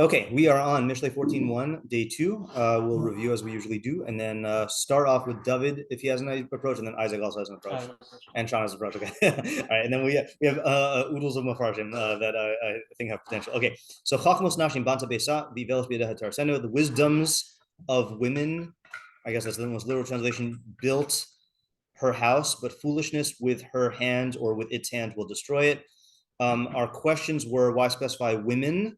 Okay, we are on Mishlei 14.1, day 2. We'll review as we usually do, and then start off with David if he has an approach, and then Isaac also has an approach, and Sean has an approach. Okay, all right, and then we have oodles of meforshim that I think have potential. Okay, so Chachmos Nashim Banta Besa Vivelos B'Yedeha Tarseno, the wisdoms of women. I guess that's the most literal translation. Built her house, but foolishness with her hand or with its hand will destroy it. Our questions were: why specify women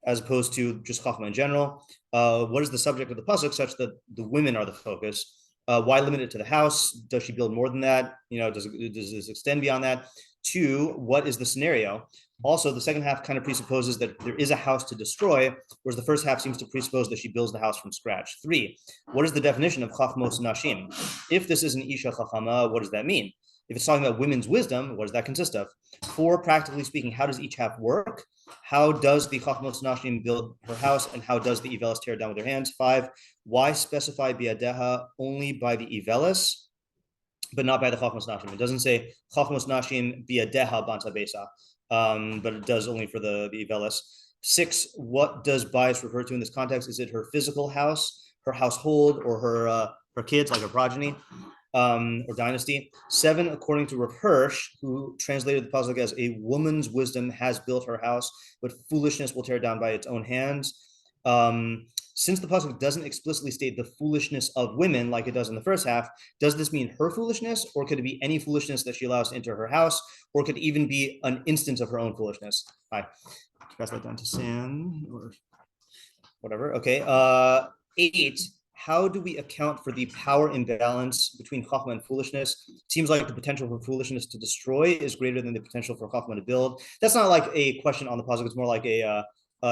as opposed to just Chachma in general? What is the subject of the pasuk such that the women are the focus? Why limit it to the house? Does she build more than that? Does this extend beyond that? 2, what is the scenario? Also, the second half kind of presupposes that there is a house to destroy, whereas the first half seems to presuppose that she builds the house from scratch. 3, what is the definition of Chachmos Nashim? If this is an Isha Chachama, what does that mean? If it's talking about women's wisdom, what does that consist of? 4, practically speaking, how does each half work? How does the Chachmos Nashim build her house, and how does the Ivelis tear it down with their hands? 5, why specify Biadeha only by the Ivelis, but not by the Chachmos Nashim? It doesn't say Chachmos Nashim Biadeha Banta Besa, but it does only for the Ivelis. 6, what does bias refer to in this context? Is it her physical house, her household, or her kids, like her progeny? Or dynasty. 7, according to Rav Hirsch, who translated the pasuk as a woman's wisdom has built her house, but foolishness will tear it down by its own hands. Since the pasuk doesn't explicitly state the foolishness of women like it does in the first half, does this mean her foolishness, or could it be any foolishness that she allows to enter her house, or could it even be an instance of her own foolishness? Hi, pass that down to Sam or whatever. Okay. 8. How do we account for the power imbalance between Chachma and foolishness? It seems like the potential for foolishness to destroy is greater than the potential for Chachma to build. That's not like a question on the pasuk. It's more like a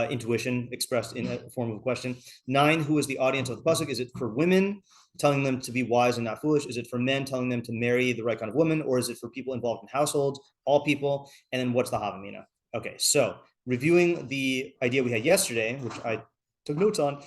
intuition expressed in a form of a question. 9, who is the audience of the pasuk? Is it for women, telling them to be wise and not foolish? Is it for men, telling them to marry the right kind of woman? Or is it for people involved in households, all people? And then what's the Havamina? Okay, so reviewing the idea we had yesterday, which I took notes on.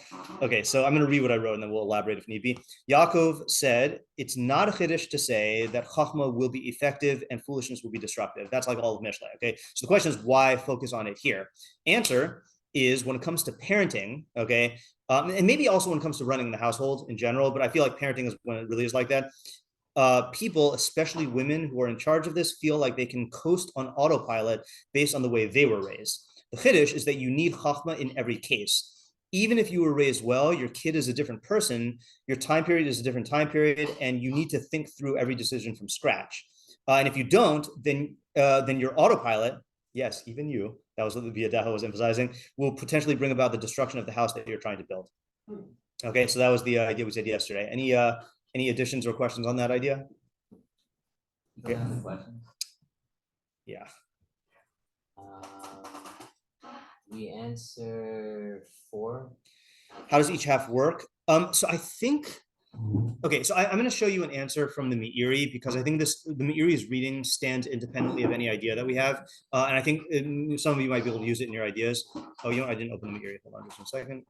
Okay, so I'm going to read what I wrote and then we'll elaborate if need be. Yaakov said, it's not a chiddush to say that Chachma will be effective and foolishness will be destructive. That's like all of Mishlei, okay? So the question is, why focus on it here? Answer is, when it comes to parenting, okay, and maybe also when it comes to running the household in general, but I feel like parenting is when it really is like that. People, especially women who are in charge of this, feel like they can coast on autopilot based on the way they were raised. The chiddush is that you need Chachma in every case. Even if you were raised well, your kid is a different person, your time period is a different time period, and you need to think through every decision from scratch. And if you don't, then your autopilot, yes, even you, that was what the Biadaha was emphasizing, will potentially bring about the destruction of the house that you're trying to build. Okay, so that was the idea we said yesterday. Any additions or questions on that idea? Okay. Yeah. We answer 4. How does each half work? So I think, okay, so I'm going to show you an answer from the Meiri, because I think the Meiri's reading stands independently of any idea that we have. And I think some of you might be able to use it in your ideas. Oh, I didn't open the Meiri. Hold on just a second.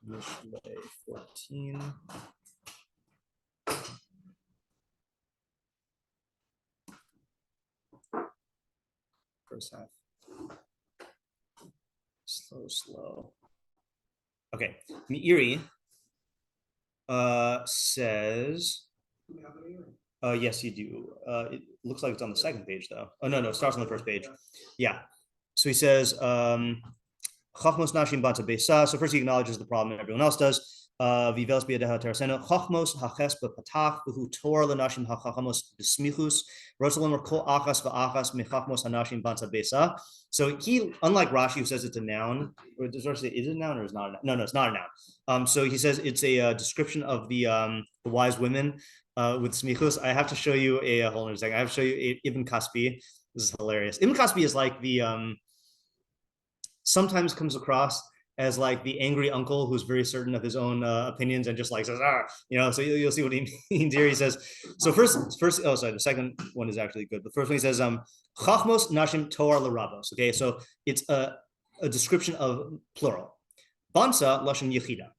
Mishlei 14. First half. Slow. Okay, Meiri says, yes, you do. It looks like it's on the second page, though. Oh, no, it starts on the first page. Yeah. So he says, Chachmos Nashim Banta Besa. So first he acknowledges the problem, and everyone else does. Vivelos B'Yedeha Tarseno. Chachmos Haches B'Patach V'Hu Tor L'Nashim HaChachamos B'Smichus. Rosalim Kol Achas V'Achas Mechachmos Hanashim Banta Besa. So he, unlike Rashi, who says it's a noun, or does Rashi say is it a noun or is not a noun? No, it's not a noun. So he says it's a description of the wise women with smichus. I have to show you hold on a second. I have to show you Ibn Kaspi. This is hilarious. Ibn Kaspi is like the sometimes comes across as like the angry uncle who's very certain of his own opinions and just like says, so you'll see what he means here. He says, so first, the second one is actually good. The first one he says, Chachmos Nashim Toar L'Rabos. Okay, so it's a description of plural. Bansa Lashon Yechida.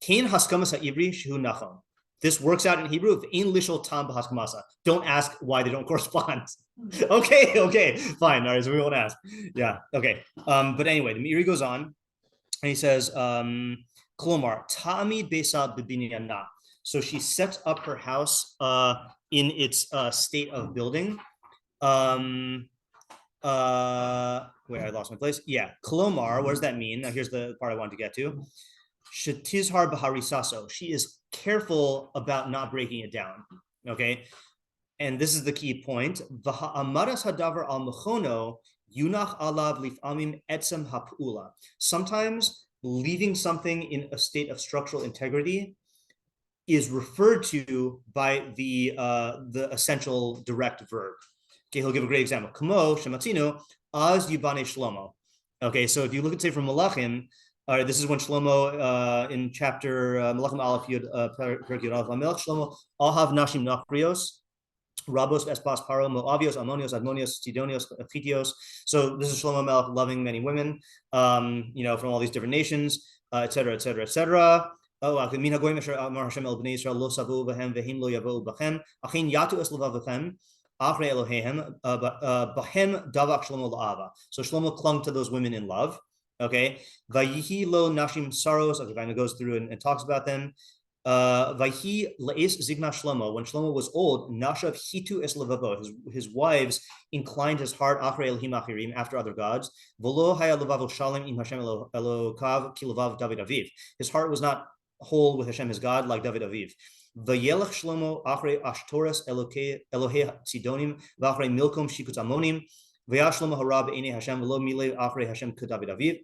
Kain Haskamas HaIvri Shehu Nachon. This works out in Hebrew. Ein lishol tam b'haskamasa. Don't ask why they don't correspond. Okay, fine. All right, so we won't ask. Yeah, okay. But anyway, the Meiri goes on. And he says, Kolomar, Ta'amid Besa Bibinyana. So she sets up her house in its state of building. Wait, I lost my place. Yeah, Kolomar, what does that mean? Now here's the part I wanted to get to. Shetizhar Baharisaso. She is careful about not breaking it down. Okay. And this is the key point. V'ha'amadas hadavar al mechono yunach alav lif'amim etzem ha'p'ula. Sometimes leaving something in a state of structural integrity is referred to by the essential direct verb. Okay, he'll give a great example. Kamo shematzino az yibane Shlomo. Okay, so if you look at say from Malachim, this is when Shlomo in chapter Malachim Aleph Yud Perek Yud Aleph Melech Shlomo Ahav Nashim Nachrios Rabos Espas Paro Moavios Ammonios Admonios Sidonios Chitios. So this is Shlomo Melech loving many women, from all these different nations, etc., etc., etc. Oh, Mina Goyim Asher Amar Hashem El Bnei Yisrael Lo Savu B'Hem V'Him Lo Yavo B'Chem Achin Yatu Es Levavchem Achrei Eloheim B'Hem Davak Shlomo La'ava. So Shlomo clung to those women in love. Okay, Vayihi lo nashim saros. Okay, kind of goes through and talks about them. Vayihi le'es zigna Shlomo. When Shlomo was old, nashav hitu es levavo. His wives inclined his heart achrei Elohim achirim, after other gods. V'lo haya levavo shalem im Hashem Elokav ki levav David Aviv. His heart was not whole with Hashem his God like David Aviv. Vayelech Shlomo achrei Ashtoreth Elohei Sidonim v'achrei Milkom shikut Amonim. Now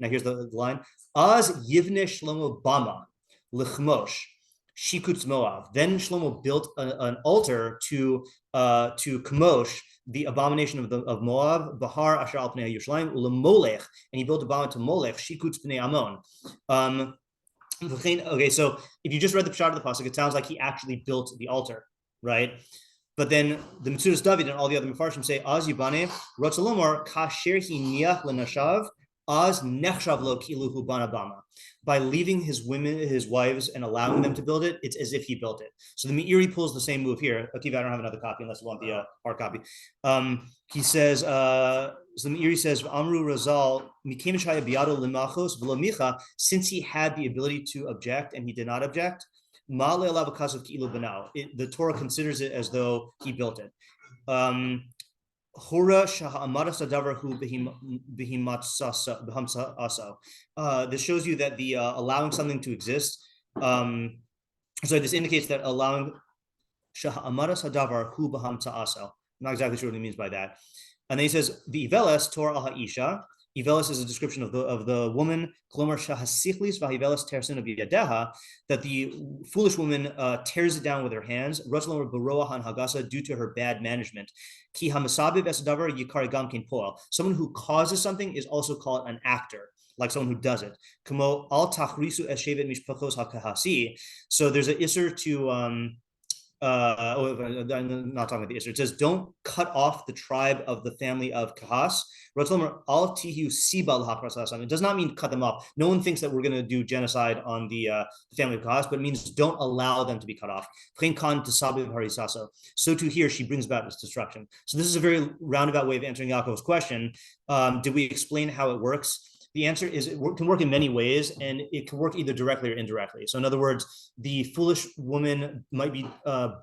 here's the line. Az yivne Shlomo bama lichmosh shikutz Moav. Then Shlomo built an altar to Kemosh, the abomination of Moab, Bahar Asher al Pnei Yerushalayim, ulemolech, and he built a bama to Molech, shikutz Pnei Ammon. Okay, so if you just read the pshat of the pasuk, it sounds like he actually built the altar, right? But then the Metzudas David and all the other meforshim say, Az yibane rotzalomar kasher hi niach lenashav az nechshav lo kiluhu bana bama. By leaving his wives, and allowing them to build it, it's as if he built it. So the Meiri pulls the same move here. Akiva, I don't have another copy unless you want the hard copy. He says, so the Meiri says, Amru Razal mikem shaya biado limachos v'lo micha, since he had the ability to object and he did not object. The Torah considers it as though he built it. This shows you that the allowing something to exist. This indicates that allowing. I'm not exactly sure what he means by that. And then he says the Iveles Torah al Ha'isha. Ivelis is a description of the woman, that the foolish woman tears it down with her hands, due to her bad management. Someone who causes something is also called an actor, like someone who does it. So there's an isser to I'm not talking about the Isser. It says, don't cut off the tribe of the family of Kahas. It does not mean cut them off. No one thinks that we're going to do genocide on the family of Kahas, but it means don't allow them to be cut off. So too here, she brings about this destruction. So this is a very roundabout way of answering Yaakov's question. Did we explain how it works? The answer is it can work in many ways, and it can work either directly or indirectly. So in other words, the foolish woman might be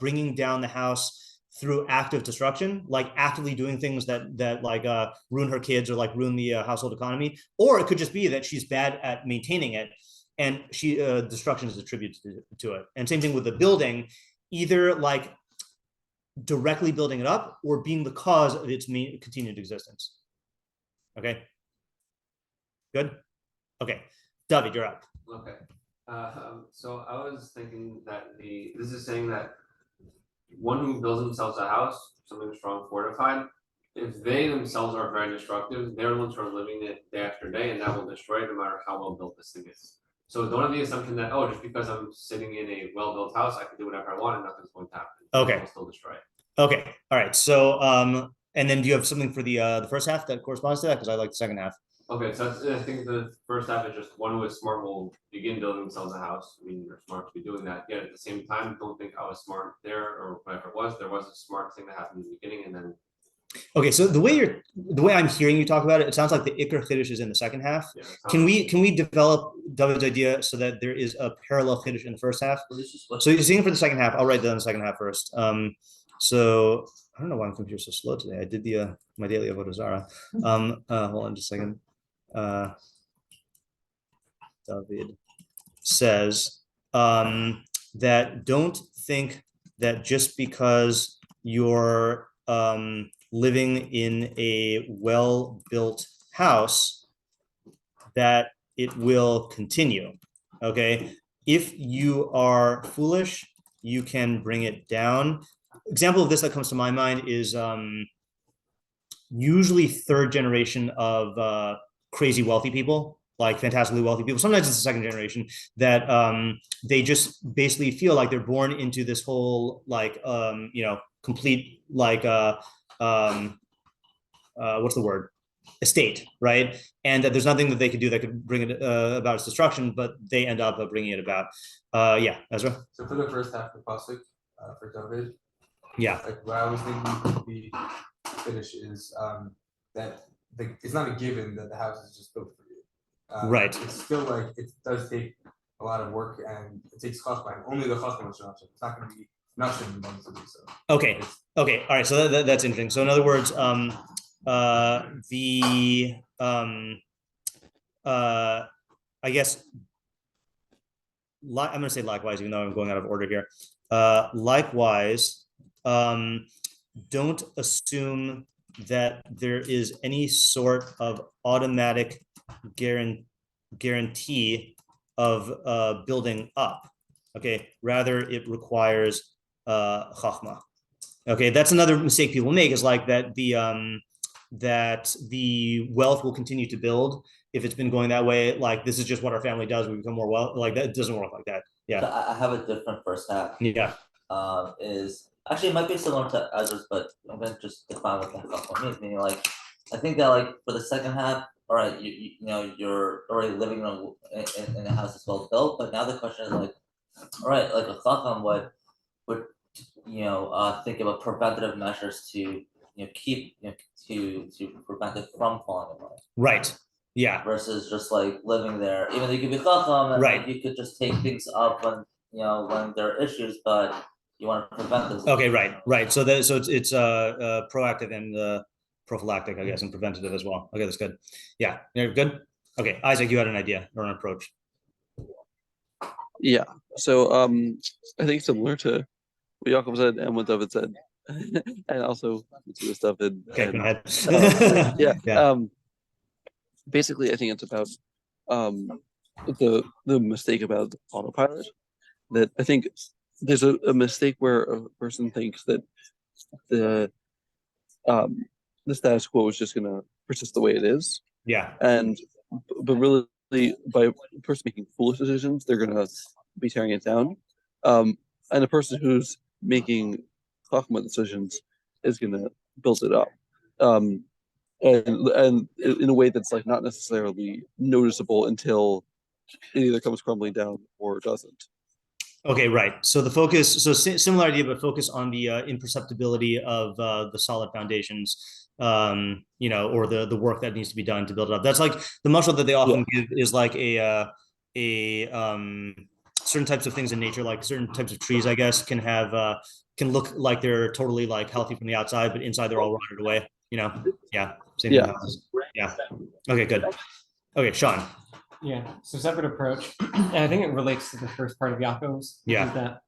bringing down the house through active destruction, like actively doing things that like ruin her kids or like ruin the household economy. Or it could just be that she's bad at maintaining it, and destruction is attributed to it. And same thing with the building, either like directly building it up or being the cause of its continued existence. Okay. Good? Okay. David, you're up. Okay. So I was thinking that this is saying that one who builds themselves a house, something strong, fortified, if they themselves are very destructive, they're the ones who are living it day after day, and that will destroy it no matter how well built this thing is. So don't have the assumption that, just because I'm sitting in a well-built house, I can do whatever I want and nothing's going to happen. Okay. It will still destroy it. Okay. All right. So, and then do you have something for the first half that corresponds to that? Because I like the second half. Okay, so I think the first half is just one who is smart will begin building themselves a house. I mean, you're smart to be doing that. Yet at the same time, don't think I was smart there or whatever it was. There was a smart thing that happened in the beginning, and then. Okay, so the way I'm hearing you talk about it, it sounds like the Iker Chiddush is in the second half. Yeah, can we develop David's idea so that there is a parallel chiddush in the first half. What So you're seeing for the second half. I'll write down the second half first. So I don't know why my computer's so slow today. I did the my daily avodah zarah. Hold on just a second. David says that don't think that just because you're living in a well-built house that it will continue. Okay, if you are foolish, you can bring it down. Example of this that comes to my mind is usually third generation of crazy wealthy people, like fantastically wealthy people. Sometimes it's the second generation that they just basically feel like they're born into this whole like complete like what's the word? Estate, right? And that there's nothing that they could do that could bring it about its destruction, but they end up bringing it about. Yeah, Ezra. So for the first half of the pasuk, for David, Yeah. like what I was thinking would be finish is that it's not a given that the house is just built for you. Right. It's still like it does take a lot of work and it takes chachma. Only the chachma is option. It's not going to be nothing to do so. Okay. Okay. All right. So that's interesting. So in other words, I guess I'm going to say likewise, even though I'm going out of order here. Likewise, don't assume that there is any sort of automatic guarantee of building up. Okay, rather it requires chachma. Okay, that's another mistake people make, is like that the wealth will continue to build if it's been going that way. Like this is just what our family does. We become more wealth. Like that, it doesn't work like that. Yeah. So I have a different first half. Yeah. Is actually it might be similar to Ezra's, but I'm gonna just define what that chachma means. Meaning, like, I think that like for the second half, all right, you know you're already living in a house that's well built, but now the question is like, all right, like a chacham would think about preventative measures to keep to prevent it from falling away. Right. Yeah. Versus just like living there, even though you could be chacham and right. like, you could just take things up when when there are issues, but you want to prevent those. Okay. Right. So it's proactive and prophylactic, I guess, and preventative as well. Okay, that's good. Yeah. You're good. Okay, Isaac, you had an idea or an approach. Yeah. So I think similar to what Yaakov said and what David said, and also to stuff. Okay, go ahead. Yeah. Basically, I think it's about the mistake about autopilot. That I think there's a mistake where a person thinks that the status quo is just going to persist the way it is. Yeah. But really, by a person making foolish decisions, they're going to be tearing it down. And a person who's making chachma decisions is going to build it up. And in a way that's like not necessarily noticeable until it either comes crumbling down or doesn't. Okay, right. So the focus, similar idea, but focus on the imperceptibility of the solid foundations, or the work that needs to be done to build it up. That's like the mashal that they often give is like a certain types of things in nature, like certain types of trees, I guess, can can look like they're totally like healthy from the outside, but inside they're all rotted away. Yeah. Same thing. Yeah. Okay, good. Okay, Sean. Yeah, so separate approach. And I think it relates to the first part of Yaakov's. Yeah. That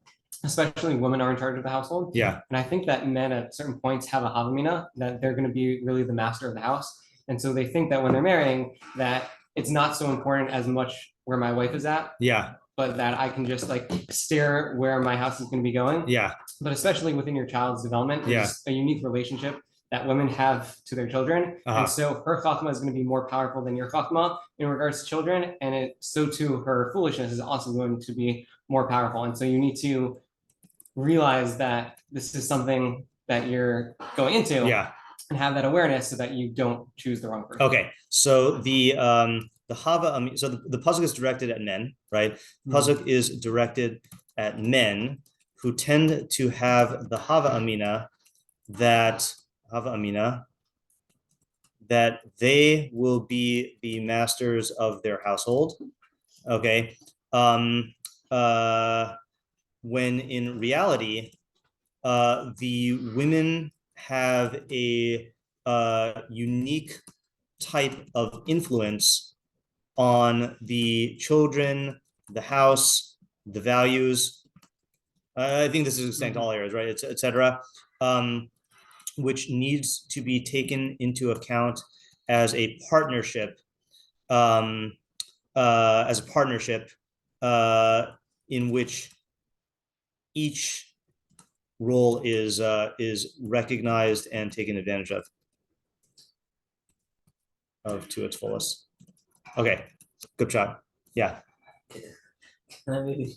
especially women are in charge of the household. Yeah. And I think that men at certain points have a havamina that they're going to be really the master of the house. And so they think that when they're marrying, that it's not so important as much where my wife is at. Yeah. But that I can just like steer where my house is going to be going. Yeah. But especially within your child's development, it's a unique relationship that women have to their children. And so her chachma is going to be more powerful than your chachma in regards to children. And so too, her foolishness is also going to be more powerful. And so you need to realize that this is something that you're going into and have that awareness so that you don't choose the wrong person. Okay. So the hava, so the pasuk is directed at men, right? The pasuk is directed at men who tend to have the hava amina that they will be the masters of their household, Okay. When in reality, the women have a unique type of influence on the children, the house, the values. I think this is extending to all areas, right? Etc. Which needs to be taken into account as a partnership, in which each role is recognized and taken advantage of to its fullest. Okay, good job. Yeah. Can I maybe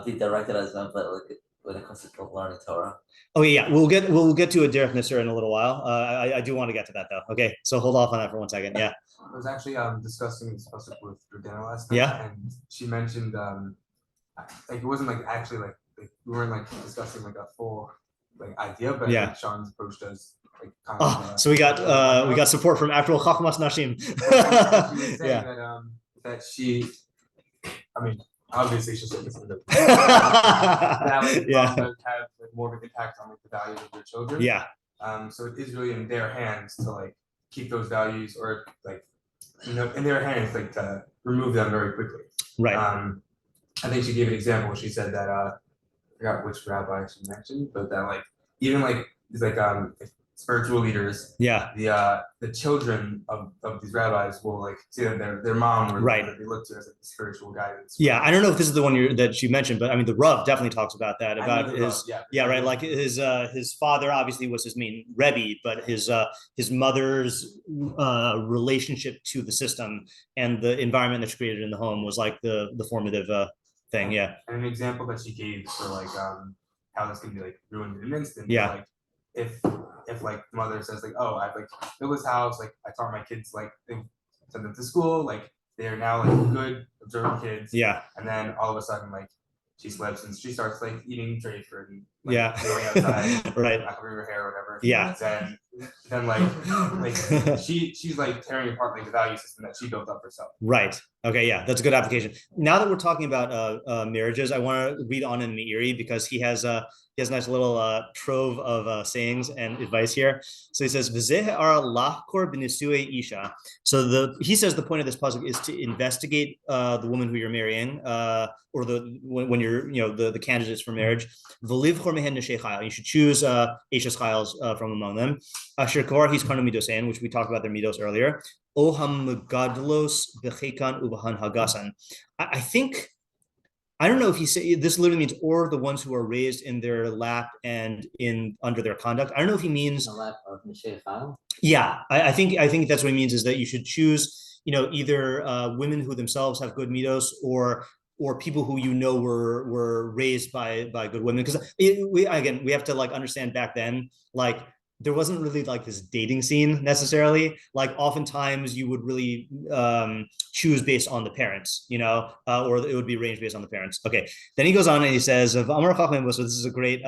be directed as well, but like when it comes to learning Torah? Oh yeah, we'll get to a Derek Nisser in a little while. I do want to get to that though. Okay, so hold off on that for 1 second. Yeah. I was actually discussing this with Jordana last night, Yeah. and she mentioned like it wasn't like actually like we weren't like discussing like a full like idea, but Yeah. like Sean's approach does like kind Oh, so we got support from actual Chachmas Nashim. She was saying Yeah. that she, I mean, obviously she's looking for the that like Yeah. mom does have like more of an impact on like the values of their children. Yeah. So it is really in their hands to like keep those values, or like, you know, in their hands like to remove them very quickly. Right. I think she gave an example. She said that I forgot which rabbi she mentioned, but that like even like it's like spiritual leaders, Yeah. the children of these rabbis will like see that their mom or Right. they look to as like spiritual guidance. Yeah, I don't know if this is the one that you mentioned, but I mean the Rav definitely talks about that, I about know the his Rav, yeah, right, like his father obviously was his main Rebbe, but his mother's relationship to the system and the environment that she created in the home was like the formative thing. Yeah. And an example that she gave for like how this can be like ruined in an instant. Yeah. Like if like mother says like, oh, I've like built this house, like I taught my kids, like they send them to school, like they are now like good observant kids. Yeah. And then all of a sudden like she slips and she starts like eating tray fruit and like, Yeah. going outside, Right. not covering her hair or whatever. Yeah. Then like she's like tearing apart like the value system that she built up herself. Right. Okay. Yeah, that's a good application. Now that we're talking about marriages, I want to read on in Meiri because he has a nice little trove of sayings and advice here. So he says, "V'zeh ha'ara lachkor b'nisui isha." So he says the point of this puzzle is to investigate the woman who you're marrying, or when you're the candidates for marriage. V'livchor mehen neshei chayil. You should choose Eishes chayils from among them. Asher kvar he's karnu midosein, which we talked about their midos earlier. Oham gadlos bechekan ubahan hagasan. I think, I don't know if he say this literally means or the ones who are raised in their lap and in under their conduct. I don't know if he means The lap of Mishlei Podcast. yeah. I think that's what he means is that you should choose either women who themselves have good midos or people who were raised by good women, because we have to like understand back then like there wasn't really like this dating scene necessarily. Like oftentimes you would really choose based on the parents, or it would be arranged based on the parents. Okay. Then he goes on and he says, so this is a great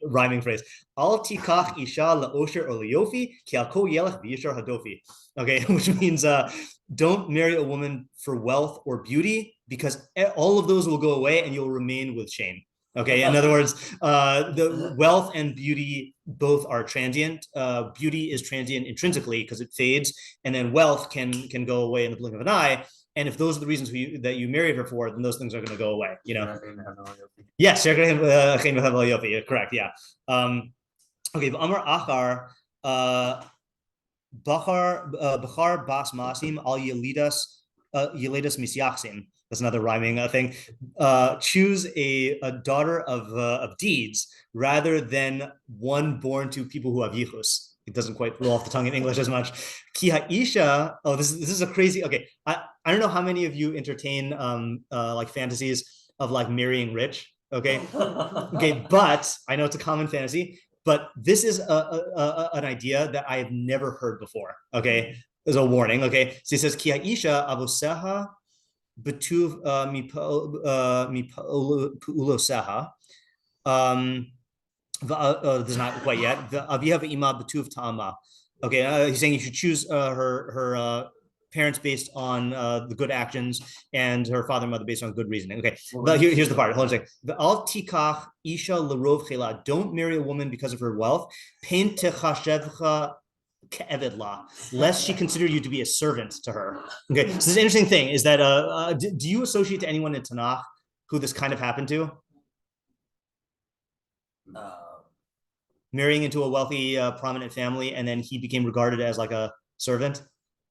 rhyming phrase. Al tikach isha la'osher or liyofi ki al kol yelech v'yishar hadofi. Okay, which means don't marry a woman for wealth or beauty, because all of those will go away and you'll remain with shame. Okay, in other words, the wealth and beauty both are transient. Beauty is transient intrinsically because it fades, and then wealth can go away in the blink of an eye. And if those are the reasons that you married her for, then those things are going to go away. Yes, correct. Yeah. Okay, Amar Achar, Bachar Bas Masim Al Yelidas Misyachsim. That's another rhyming thing. Choose a daughter of deeds rather than one born to people who have yichus. It doesn't quite roll off the tongue in English as much. Ki ha'isha. Oh, this is a crazy. Okay, I don't know how many of you entertain like fantasies of like marrying rich. Okay, but I know it's a common fantasy. But this is an idea that I have never heard before. Okay, there's a warning. Okay, so he says ki ha'isha avoseha betuv mipuloseha. This is not quite yet. The aviha ve'ima betuv ta'ama. Okay, he's saying you should choose her parents based on the good actions, and her father and mother based on good reasoning. Okay, but here's the part. Hold on a second. The al tikach isha lerov chela. Don't marry a woman because of her wealth. Pen techashevcha ke'eved la, lest she consider you to be a servant to her. Okay, so this is an interesting thing is that do you associate to anyone in Tanakh who this kind of happened to? Marrying into a wealthy, prominent family, and then he became regarded as like a servant.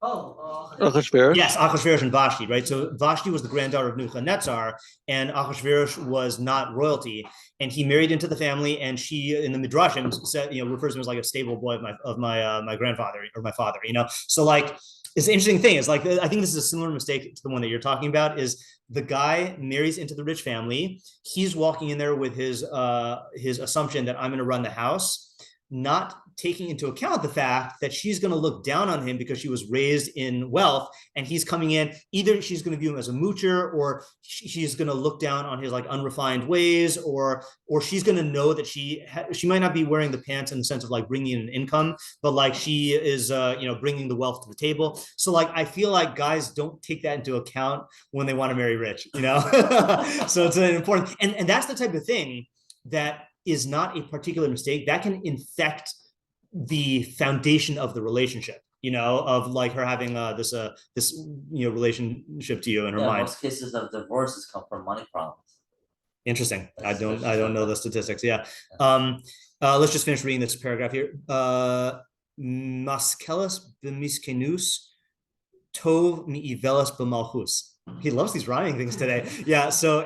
Achashverosh? Yes, Achashverosh and Vashti, right? So Vashti was the granddaughter of Nebuchadnezzar, and Achashverosh was not royalty, and he married into the family, and she, in the Midrashim, said, refers to him as like a stable boy of my grandfather or my father, So like, it's an interesting thing. It's like, I think this is a similar mistake to the one that you're talking about. Is the guy marries into the rich family? He's walking in there with his assumption that I'm going to run the house, not taking into account the fact that she's going to look down on him because she was raised in wealth, and he's coming in, either she's going to view him as a moocher, or she's going to look down on his like unrefined ways, or she's going to know that she might not be wearing the pants in the sense of like bringing in an income, but like she is bringing the wealth to the table. So like I feel like guys don't take that into account when they want to marry rich, So it's an important, and that's the type of thing that is not a particular mistake that can infect the foundation of the relationship, of like her having this relationship to you in her mind. Most cases of divorces come from money problems. Interesting. I don't know the statistics. Yeah. Let's just finish reading this paragraph here. Maskelis b'miskenus tov mi'ivelis b'malchus. He loves these rhyming things today. Yeah. So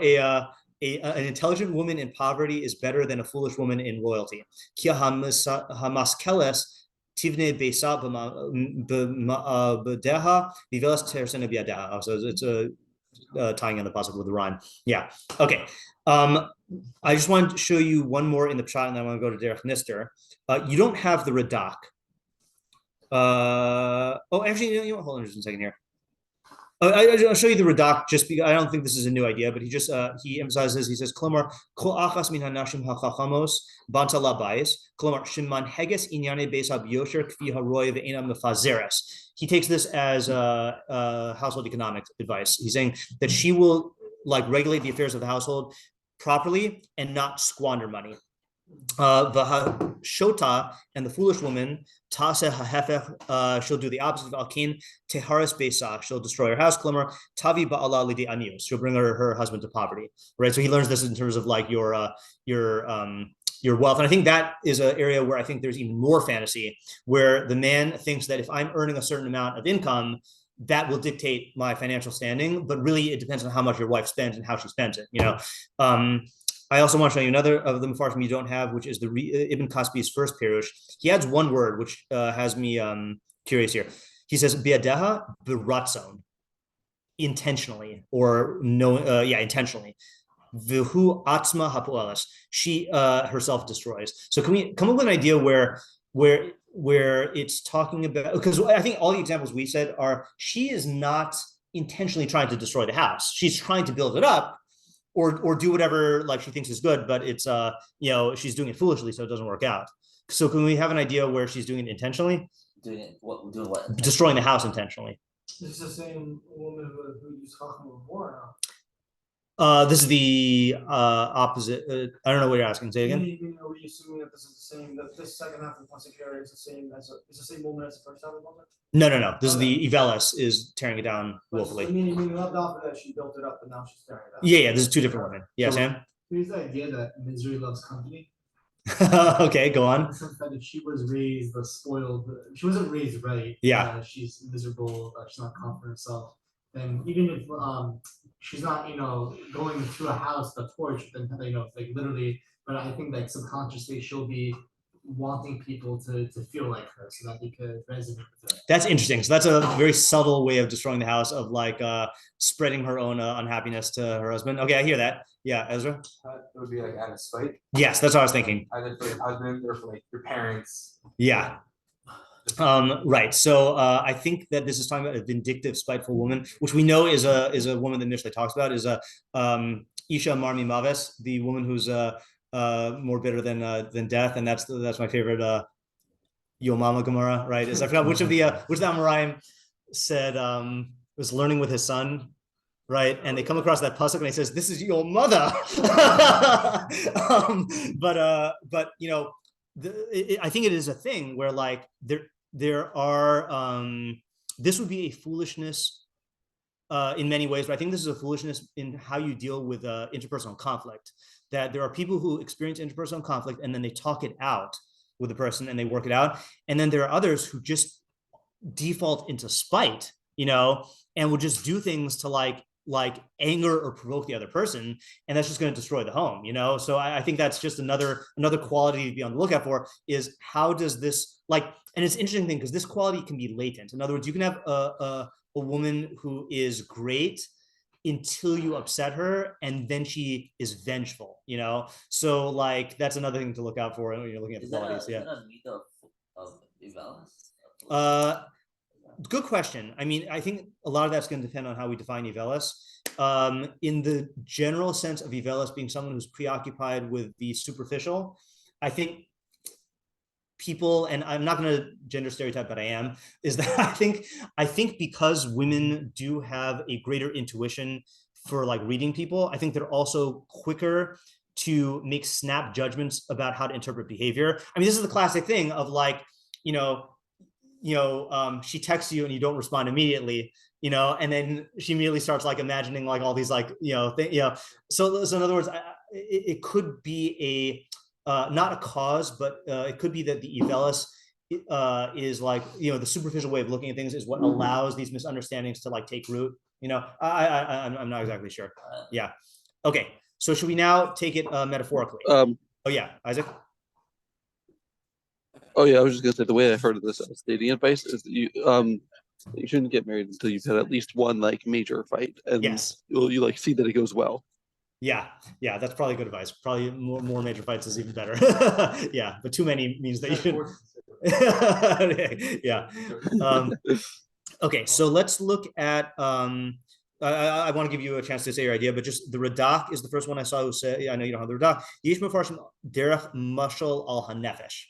an intelligent woman in poverty is better than a foolish woman in royalty. Kia hamaskeles tivne besa b'deha vivelas tersena biadeha. So it's tying in the pasuk with the rhyme. Yeah. Okay. I just wanted to show you one more in the pshat, and then I want to go to Derech Nister. You don't have the Radak. Actually, hold on just a second here. I'll show you the Radak just because I don't think this is a new idea, but he emphasizes, he says, Klomar, kol achas min hanashim hachachamos banta labayis, Klomar, shimman heges inyane besab yosher kfi haroy ve'ena mefazeres. He takes this as household economics advice. He's saying that she will like regulate the affairs of the household properly and not squander money. The shota and the foolish woman, tase hahefech, she'll do the opposite of alkin teharis besa, she'll destroy her house. Klimer tavi ba'ala lidi anius, she'll bring her husband to poverty. Right. So he learns this in terms of like your wealth, and I think that is an area where I think there's even more fantasy, where the man thinks that if I'm earning a certain amount of income, that will dictate my financial standing, but really it depends on how much your wife spends and how she spends it. I also want to show you another of the meforshim you don't have, which is the Ibn Kasbi's first pirush. He adds one word which has me curious here. He says biadeha biratzon, intentionally, or no, intentionally. Vihu atzma hapuelas, she herself destroys. So can we come up with an idea where it's talking about, because I think all the examples we said are she is not intentionally trying to destroy the house. She's trying to build it up, or do whatever like she thinks is good, but it's she's doing it foolishly, so it doesn't work out. So can we have an idea where she's doing it intentionally? Doing what? Destroying the house intentionally. This is the same woman who used Chacham before. This is the opposite. I don't know what you're asking. Say again. Are we assuming that this is the same? That this second half of Pasuk is the same as is the same woman as the first half of Pasuk? No. This is the Ivelis is tearing it down willfully. Meaning left off that she built it up, and now she's tearing it down. Yeah. This is two different women. Yeah, Sam. Here's the idea that misery loves company. Okay, go on. That if she was raised spoiled, she wasn't raised right. Yeah. She's miserable. She's not confident in herself. And even if she's not, going to a house, the torch, then like literally. But I think like subconsciously she'll be wanting people to feel like her, so that they could resonate with her. That's interesting. So that's a very subtle way of destroying the house, of like spreading her own unhappiness to her husband. Okay, I hear that. Yeah, Ezra. It would be like out of spite. Yes, that's what I was thinking. Either for your husband or for like your parents. Yeah. Right. So I think that this is talking about a vindictive, spiteful woman, which we know is a woman that Mishlei talks about, is a Isha Marmi Maves, the woman who's more bitter than death, and that's my favorite Yomama Gemara. Right? Is I forgot which of the Amoraim said was learning with his son, right? And they come across that pasuk and he says, "This is your mother." But you know, I think it is a thing where like there are this would be a foolishness in many ways, but I think this is a foolishness in how you deal with interpersonal conflict. That there are people who experience interpersonal conflict and then they talk it out with the person and they work it out, and then there are others who just default into spite, you know, and will just do things to like anger or provoke the other person, and that's just going to destroy the home, you know. So I think that's just another quality to be on the lookout for, is how does this like, and it's an interesting thing because this quality can be latent. In other words, you can have a woman who is great until you upset her, and then she is vengeful, you know. So like that's another thing to look out for when you're looking at the qualities. Yeah. Is that a myth of Ivelis? Good question. I mean, I think a lot of that's going to depend on how we define Ivelis. In the general sense of Ivelis being someone who's preoccupied with the superficial, I think people, and I'm not going to gender stereotype, but I am, is that I think because women do have a greater intuition for like reading people, I think they're also quicker to make snap judgments about how to interpret behavior. I mean, this is the classic thing of like, she texts you and you don't respond immediately, you know, and then she immediately starts like imagining like all these like, so in other words, it could be not a cause, but it could be that the Ivelis is like, the superficial way of looking at things is what allows these misunderstandings to like take root, you know. I'm not exactly sure. Yeah. Okay. So should we now take it metaphorically? Oh yeah, Isaac. Oh yeah, I was just gonna say the way I've heard of this as dating advice is that you shouldn't get married until you've had at least one like major fight, and yes, you like see that it goes well. Yeah, that's probably good advice. Probably more major fights is even better. Yeah, but too many means that you shouldn't. Yeah. Okay, so let's look at. I want to give you a chance to say your idea, but just the Radak is the first one I saw who said, I know you don't have the Radak. Yesh meforshim derech mashal al hanefesh.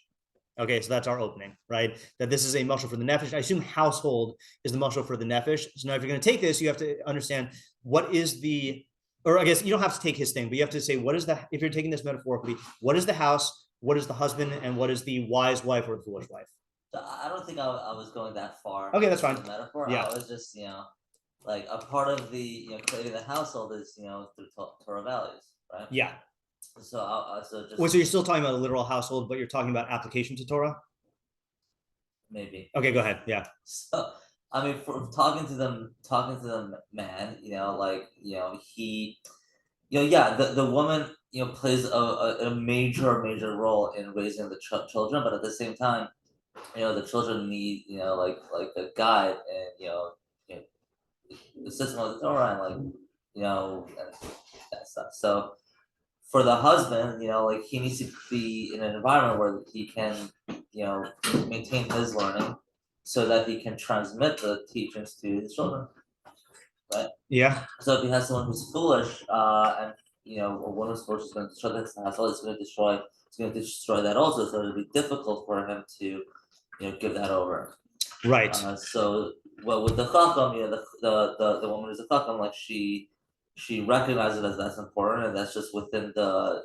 Okay, so that's our opening, right? That this is a mashal for the nefesh. I assume household is the mashal for the nefesh. So now if you're going to take this, you have to understand what is the, or I guess you don't have to take his thing, but you have to say, what is the, if you're taking this metaphorically, what is the house, what is the husband, and what is the wise wife or the foolish wife? So I don't think I was going that far. Okay, that's fine. The metaphor. Yeah. I was just, like a part of the, creating the household is, through Torah values, right? Yeah. So just. Wait, so you're still talking about a literal household, but you're talking about application to Torah? Maybe. Okay, go ahead. Yeah. So, I mean, for talking to the man, he, the woman, plays a major role in raising the children, but at the same time, the children need, like a guide and, the system of the Torah and and that stuff. So for the husband, he needs to be in an environment where he can, maintain his learning so that he can transmit the teachings to his children. Right? Yeah. So if he has someone who's foolish, and a woman who's foolish is going to destroy this household, it's going to destroy that also. So it'll be difficult for him to, give that over. Right. Well, with the chacham, the woman who's a chacham, like she recognizes as that's important, and that's just within the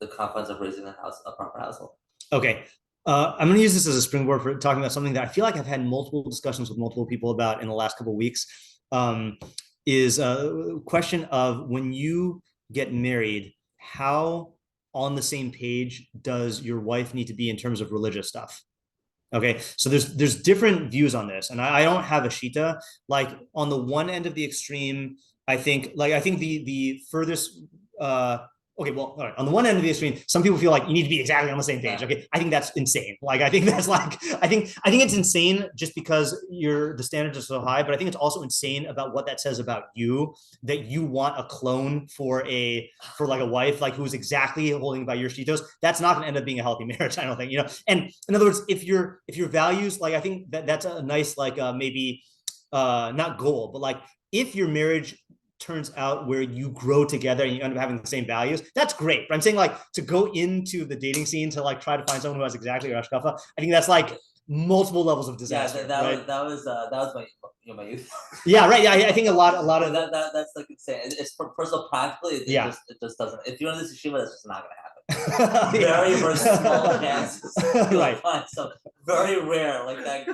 the confines of raising a proper household. Okay. I'm going to use this as a springboard for talking about something that I feel like I've had multiple discussions with multiple people about in the last couple of weeks. Is a question of when you get married, how on the same page does your wife need to be in terms of religious stuff? Okay, so there's different views on this, and I don't have a shita. Like on the one end of the extreme, I think the furthest. Okay, well, all right. On the one end of the extreme, some people feel like you need to be exactly on the same page. Okay, I think that's insane. Like, I think that's like, I think it's insane just because the standards are so high. But I think it's also insane about what that says about you, that you want a clone for like a wife, like who's exactly holding by your shitos. That's not going to end up being a healthy marriage, I don't think. And in other words, if your values, like I think that's a nice like maybe not goal, but like if your marriage turns out where you grow together and you end up having the same values, that's great. But I'm saying like to go into the dating scene to like try to find someone who has exactly your hashkafa, I think that's like multiple levels of Yeah, disaster. that right? was my my youth. Yeah, right. Yeah, I think a lot of That's like insane. It's for personal practically. It just doesn't. If you're in this yeshiva, that's just not gonna happen. Very small chances. Right. Find some very rare like that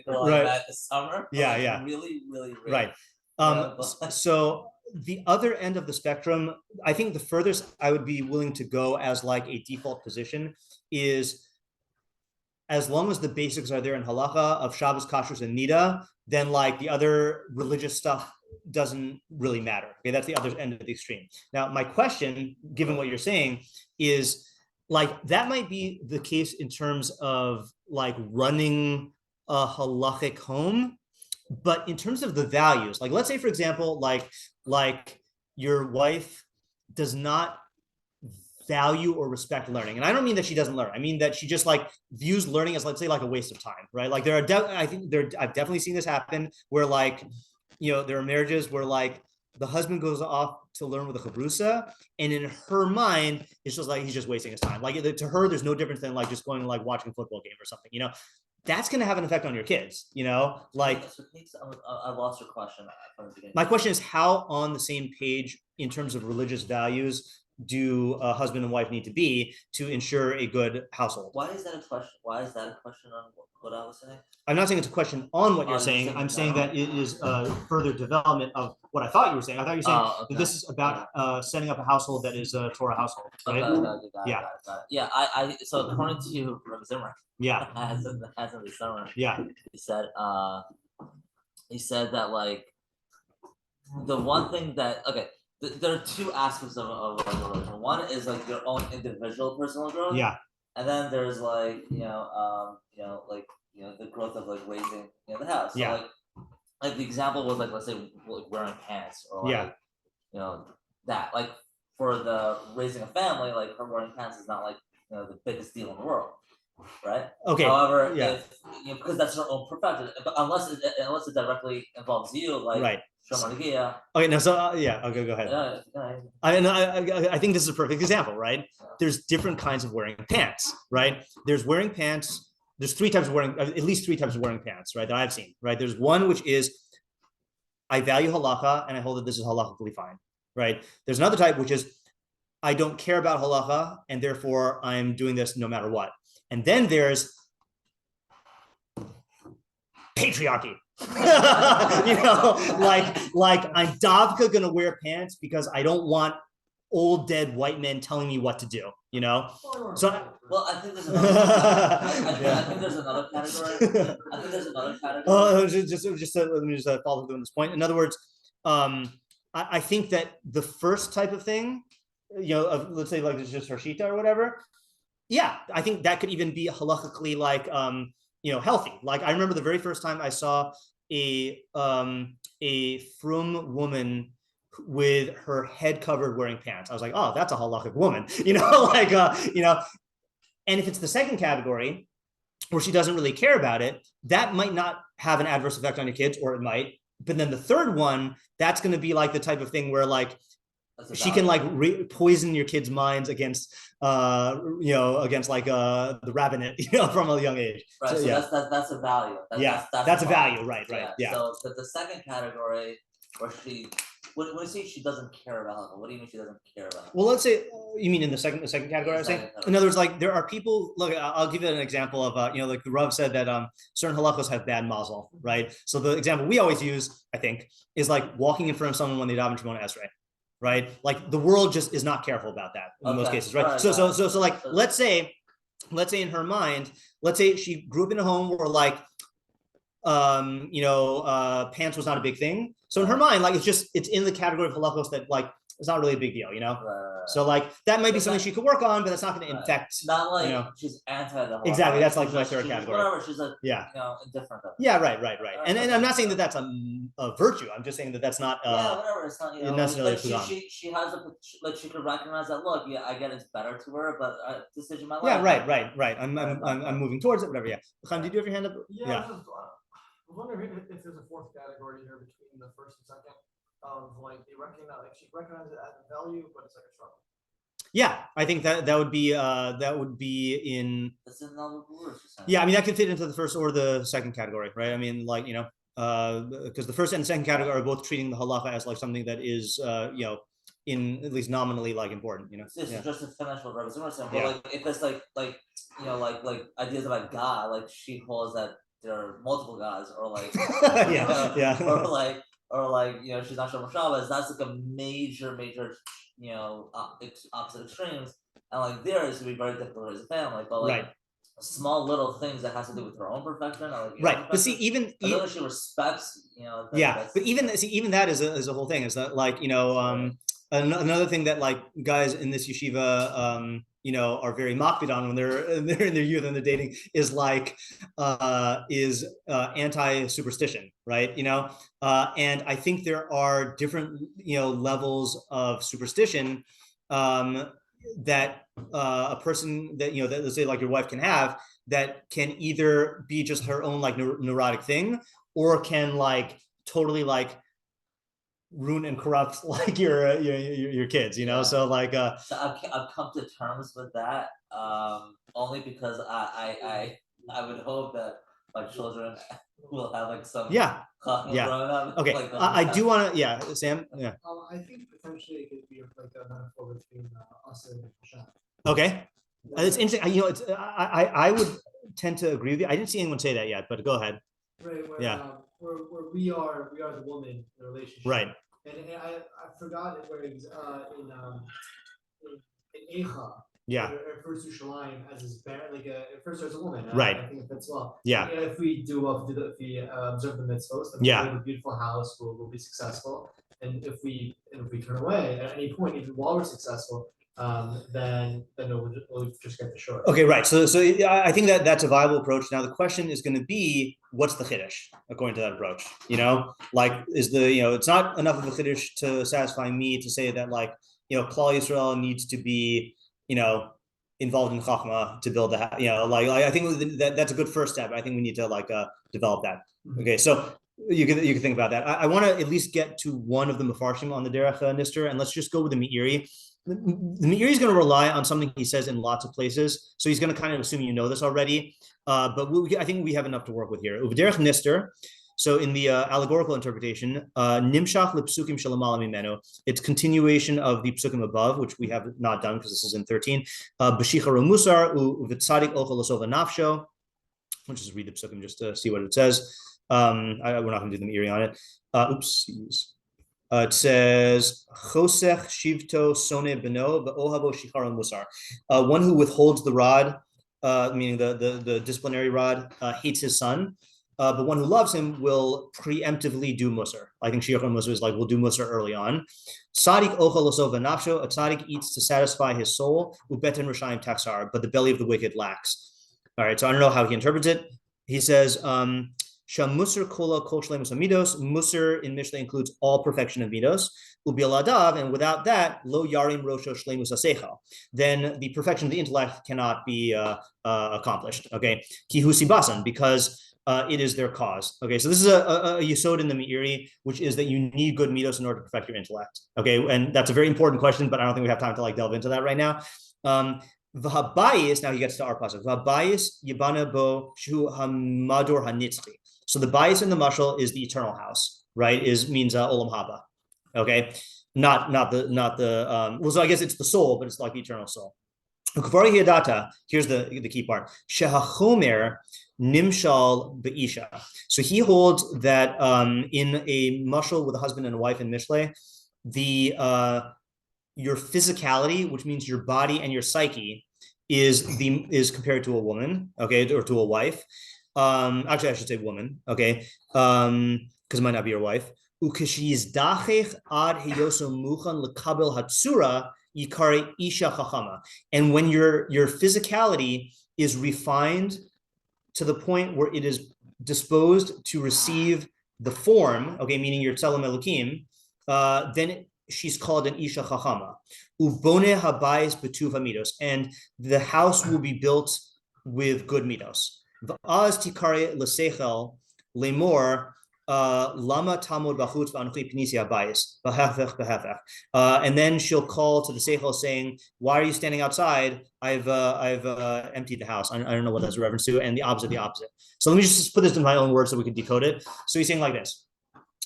girl Right. I met this summer. Yeah, like, yeah. Really, really rare. Right. So the other end of the spectrum, I think the furthest I would be willing to go as like a default position is as long as the basics are there in halacha of Shabbos, kashrus, and nida, then like the other religious stuff doesn't really matter. Okay, that's the other end of the extreme. Now, my question, given what you're saying, is like that might be the case in terms of like running a halachic home, but in terms of the values, like let's say, for example, like your wife does not value or respect learning, and I don't mean that she doesn't learn. I mean that she just like views learning as, let's say, like a waste of time, right? Like there are, I've definitely seen this happen where like, there are marriages where like the husband goes off to learn with a chavrusa, and in her mind, it's just like he's just wasting his time. Like to her, there's no difference than like just going like watching a football game or something. That's going to have an effect on your kids. Like. I lost your question. My question is, how on the same page in terms of religious values do a husband and wife need to be to ensure a good household? Why is that a question? Why is that a question on what I was saying? I'm not saying it's a question on what you're saying. I'm saying that it is a further development of what I thought you were saying. I thought you were saying that this is about setting up a household that is a Torah household, right? Got it. Yeah, I so according to Reb Zimmer, yeah, as in the summer, yeah, he said that like the one thing that there are two aspects of religion. One is like your own individual personal growth. Yeah. And then there's like the growth of like raising the house. So, yeah. Like the example was like, let's say like wearing pants or like that, like for the raising a family, like her wearing pants is not like the biggest deal in the world, right? Okay. However, yeah. if because that's her own profession, but unless it directly involves you, like right. Okay, no, so okay, go ahead. I think this is a perfect example, right? There's different kinds of wearing pants, right? There's wearing pants. There's at least three types of wearing pants, right? That I've seen, right? There's one which is I value halacha and I hold that this is halachically fine, right? There's another type which is I don't care about halacha and therefore I'm doing this no matter what. And then there's patriarchy. like I'm davka gonna wear pants because I don't want old dead white men telling me what to do. So well, I think there's another. I think there's another category. Let me just follow through on this point. In other words, I think that the first type of thing, let's say like it's just Harshita or whatever. Yeah, I think that could even be halachically like healthy. Like I remember the very first time I saw a frum woman with her head covered wearing pants. I was like, oh, that's a halachic woman, and if it's the second category where she doesn't really care about it, that might not have an adverse effect on your kids, or it might. But then the third one, that's going to be like the type of thing where like she can like poison your kids' minds against against like the rabbinate from a young age. Right. So that's a value. That's a value. Right. Yeah. So the second category where when you say she doesn't care about it, what do you mean she doesn't care about it? Well, let's say you mean in the second category. I was saying. In other words, like there are people. Look, I'll give you an example of like the Rav said that certain halachos have bad mazel, right? So the example we always use, I think, is like walking in front of someone when they daven Shemona Esrei. Right, like the world just is not careful about that in most cases, right? So like let's say in her mind, let's say she grew up in a home where like pants was not a big thing. So in her mind, like it's in the category of halachos that like it's not really a big deal, So like that might be something she could work on, but that's not going to infect. Not like she's anti the. Exactly, that's like my third category. Whatever, she's like indifferent. Yeah, right. And I'm not saying that that's a virtue. I'm just saying that that's not. Whatever. It's not necessarily. Like she has like she could recognize that. Look, I get it's better to her, but decision my life. Yeah, right. I'm moving towards it. Whatever. Yeah. Chaim, did you have your hand up? Yeah. I was wondering if there's a fourth category here between the first and second of like they recognize, like she recognizes it as a value, but it's like a struggle. Yeah, I think that would be in. That's in Navabu or something. Yeah, I mean that could fit into the first or the second category, right? I mean, like because the first and second category are both treating the halacha as like something that is in at least nominally like important, So just to finish what Rabbi Zimmer said, but Yeah. like if it's like like ideas about God, like she holds that there are multiple gods, or like yeah. or like she's not sure Machshavah. That's like a major opposite extremes, and like there is to be very difficult to raise a family, but like Right. small little things that has to do with her own perfection, or like Right, but see, even I know that she respects, but even that is a whole thing. Is that like another thing that like guys in this yeshiva are very makpid on when they're in their youth and they're dating is like anti-superstition, right? And I think there are different levels of superstition that a person that that let's say like your wife can have, that can either be just her own like neurotic thing, or can like totally like ruin and corrupt like your kids, so like so I've come to terms with that, only because I would hope that my children will have like some growing up. Okay, like, I do want to Sam. I think potentially it could be like a metaphor between us and Hashem. Okay, it's interesting. I would tend to agree with you. I didn't see anyone say that yet, but go ahead. Right. Where we are the woman in the relationship. Right. And I forgot where it's in Echa. Yeah. It refers to Shalim as his parent, like it refers to as a woman. Right. I think it fits well. Yeah. If we observe the mitzvos, then we have a beautiful house. We'll be successful. And if we turn away at any point, even while we're successful, then we'll just get the short. Okay, right. So I think that's a viable approach. Now the question is going to be, what's the chiddush according to that approach? Like is it's not enough of a chiddush to satisfy me to say that like Klal Yisrael needs to be involved in chachma to build the house. Like I think that's a good first step. I think we need to like develop that. Okay, so you can think about that. I want to at least get to one of the meforshim on the derech nister, and let's just go with the meiri. The meiri is going to rely on something he says in lots of places, so he's going to kind of assume this already. But I think we have enough to work with here. Derech nister. So in the allegorical interpretation, nimshach lepsukim shalamala mimenu, it's continuation of the psukim above, which we have not done because this is in 13. B'shicha musar uvitzadik ochel osova nafsho. I'll just read the psukim just to see what it says. We're not going to do the meiri on it. It says chosech shivto sone beno be'ohavo shichar musar. One who withholds the rod, meaning the disciplinary rod, hates his son. But one who loves him will preemptively do musar. I think shiur musar is like we'll do musar early on. Tzadik ochel osov nafsho. A tzadik eats to satisfy his soul. Ubeten rishayim taksar. But the belly of the wicked lacks. All right. So I don't know how he interprets it. He says sham musar kola kol shleimus hamidos. Musar in Mishlei includes all perfection of midos. Ubialadav, and without that, lo yarim rosho shleimus haseichel. Then the perfection of the intellect cannot be accomplished. Okay. Kihusi basan, because it is their cause. Okay, so this is a yesod in the meiri, which is that you need good midos in order to perfect your intellect. Okay, and that's a very important question, but I don't think we have time to like delve into that right now. V'habayis, now he gets to our pasuk. V'habayis yibana bo shu hamador hanitzchi. So the bayis in the mashal is the eternal house, right? Means olam haba. Okay, not the well, so I guess it's the soul, but it's like the eternal soul. Here's the key part. Shehachomer nimshal be'isha. So he holds that in a mashal with a husband and a wife in Mishlei, your physicality, which means your body and your psyche, is compared to a woman, okay, or to a wife. Actually, I should say woman, okay, because it might not be your wife. Ukeshizdachech ad heyoso muchan lekabel hatsura yikare isha chachama. And when your physicality is refined to the point where it is disposed to receive the form, okay, meaning your tzelem elokim, then she's called an isha chachama. Ubone habayis betuv hamidos, and the house will be built with good midos. V'az tikare lesechel lemor Lama tamod bachutz v'anochi pinisi habayis v'hefech v'hefech. And then she'll call to the seichel saying, "Why are you standing outside? I've emptied the house." I don't know what that's a reference to, and the opposite. So let me just put this in my own words so we can decode it. So he's saying like this: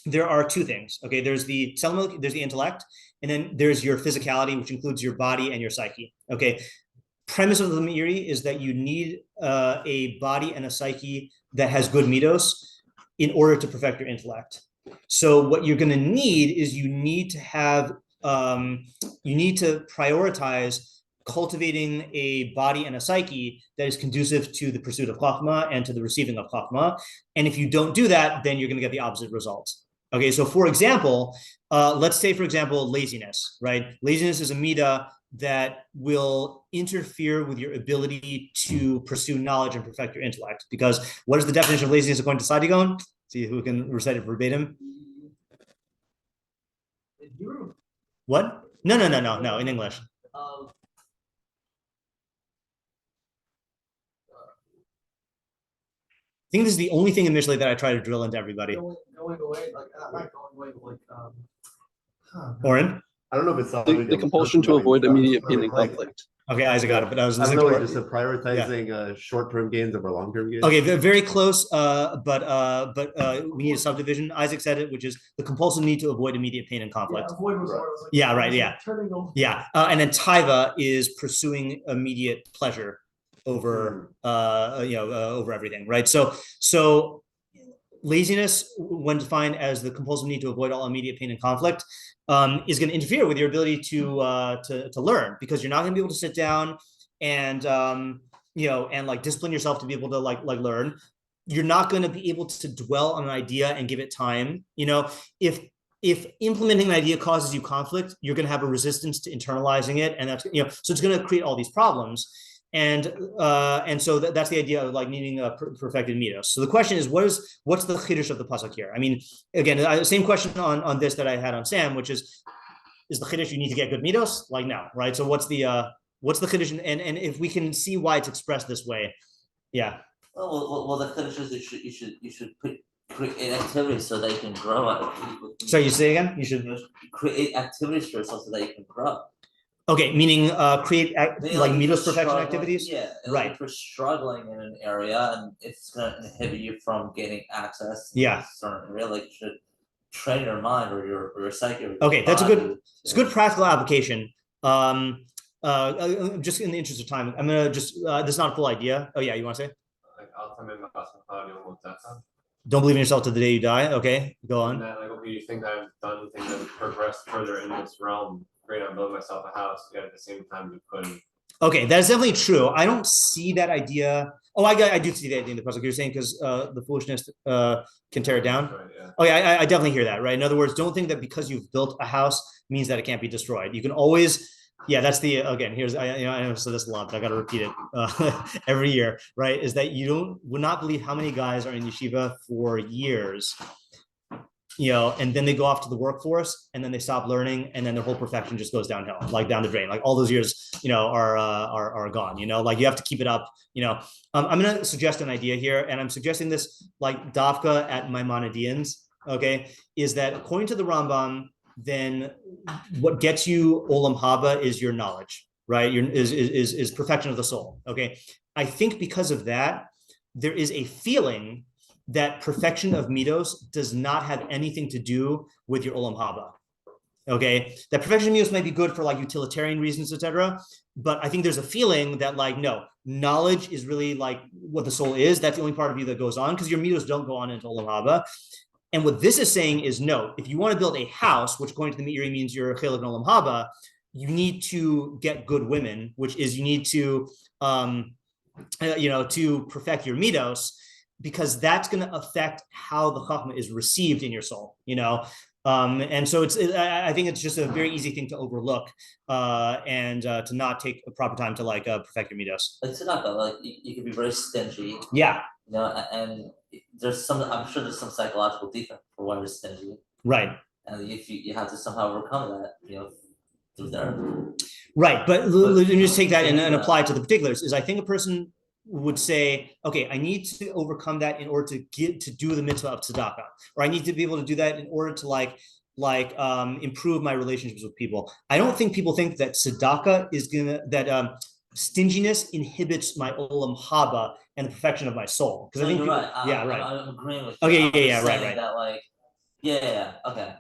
there are two things. Okay, there's the tzelem, there's the intellect, and then there's your physicality, which includes your body and your psyche. Okay. Premise of the Meiri is that you need a body and a psyche that has good midos in order to perfect your intellect. So what you're going to need is you need to prioritize cultivating a body and a psyche that is conducive to the pursuit of chachma and to the receiving of chachma. And if you don't do that, then you're going to get the opposite results. Okay, so for example, let's say, for example, laziness, right? Laziness is a midah that will interfere with your ability to pursue knowledge and perfect your intellect. Because what is the definition of laziness according to Sadigon? See who can recite it verbatim. What? No, in English. I think this is the only thing in Mishlei that I try to drill into everybody. Going away, like not going away, but like Oren? I don't know if it's the compulsion to avoid immediate pain and conflict. Okay, Isaac got it, but I was I listening don't to know, Oren. just prioritizing short-term gains over long-term gains. Okay, very close, but we need a subdivision. Isaac said it, which is the compulsive need to avoid immediate pain and conflict. avoid was what I was like, Yeah, right, yeah. Turning over. Yeah, and then taiva is pursuing immediate pleasure over over everything, right? So laziness, when defined as the compulsive need to avoid all immediate pain and conflict, is going to interfere with your ability to learn, because you're not going to be able to sit down and and like discipline yourself to be able to like learn. You're not going to be able to dwell on an idea and give it time. If implementing an idea causes you conflict, you're going to have a resistance to internalizing it, and that's so it's going to create all these problems. And so that's the idea of like needing a perfected midos. So the question is, what's the chiddush of the pasuk here? I mean, again, same question on this that I had on Sam, which is the chiddush you need to get good midos? Like no, right? So what's the chiddush, and if we can see why it's expressed this way, yeah. Well, the chiddush is you should create activities so that you can grow. So you say again? You should create activities for yourself so that you can grow. Okay, meaning create like midos perfection activities? Yeah, right. If you're struggling in an area and it's going to inhibit you from getting access to a certain area, like you should train your mind or your psyche. Okay, that's it's a good practical application. Just in the interest of time, I'm gonna just this is not a full idea. Oh yeah, you want to say? Don't believe in yourself to the day you die. Okay, go on. And that, like, okay, you think I've done things that have progressed further in this realm. Great, I built myself a house, yet at the same time you couldn't. Okay, that's definitely true. I don't see that idea. Oh, I do see that idea in the puzzle. You're saying because the foolishness can tear it down. Right, yeah. Oh yeah, I definitely hear that. Right. In other words, don't think that because you've built a house means that it can't be destroyed. You can always. Yeah, that's the again. Here's I know said this a lot, but I got to repeat it every year. Right? Is that you would not believe how many guys are in yeshiva for years. And then they go off to the workforce, and then they stop learning, and then their whole perfection just goes downhill, like down the drain. Like all those years, are gone. Like you have to keep it up. I'm going to suggest an idea here, and I'm suggesting this like Dafka at Maimonideans. Okay, is that according to the Rambam, then what gets you olam haba is your knowledge, right? Is perfection of the soul. Okay, I think because of that, there is a feeling that perfection of midos does not have anything to do with your olam haba. Okay, that perfection of midos might be good for like utilitarian reasons, etc. But I think there's a feeling that like no, knowledge is really like what the soul is. That's the only part of you that goes on, because your midos don't go on into olam haba. And what this is saying is no, if you want to build a house, which according to the Meiri means you're a chelik in olam haba, you need to get good women, which is you need to to perfect your midos, because that's going to affect how the chachma is received in your soul, and so I think it's just a very easy thing to overlook, and to not take a proper time to like perfect your midos. It's not like you can be very stingy. Yeah. And I'm sure there's some psychological defect for why you're stingy. Right. And if you have to somehow overcome that, through therapy. Right, but let me just take that and apply it to the particulars. Is I think a person would say, okay, I need to overcome that in order to do the mitzvah of tzedakah, or I need to be able to do that in order to improve my relationships with people. I don't think people think that tzedakah is stinginess inhibits my olam haba and the perfection of my soul. Because I think you're right. I'm agreeing with you. Okay, right. That okay.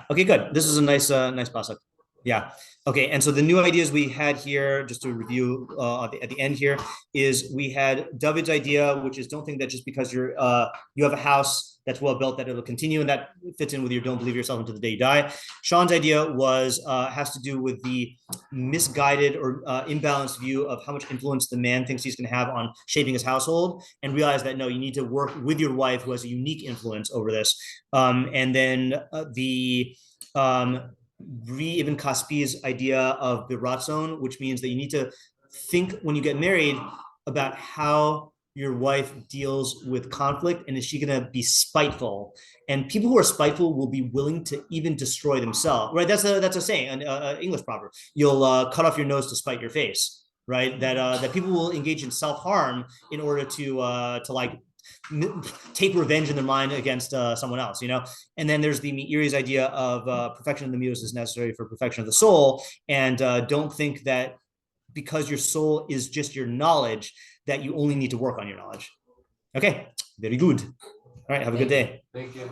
Okay, good. This is a nice pasuk. Yeah. Okay. And so the new ideas we had here, just to review at the end here, is we had David's idea, which is don't think that just because you have a house that's well built that it'll continue, and that fits in with your don't believe yourself until the day you die. Sean's idea has to do with the misguided or imbalanced view of how much influence the man thinks he's going to have on shaping his household, and realize that no, you need to work with your wife who has a unique influence over this. And then Ibn Kaspi's idea of biratzon, which means that you need to think when you get married about how your wife deals with conflict, and is she going to be spiteful? And people who are spiteful will be willing to even destroy themselves, right? That's a saying, an English proverb. You'll cut off your nose to spite your face, right? That people will engage in self-harm in order to take revenge in their mind against someone else, And then there's the Meiri's idea of perfection of the muse is necessary for perfection of the soul, and don't think that because your soul is just your knowledge that you only need to work on your knowledge. Okay, very good. All right, have a good day. Thank you.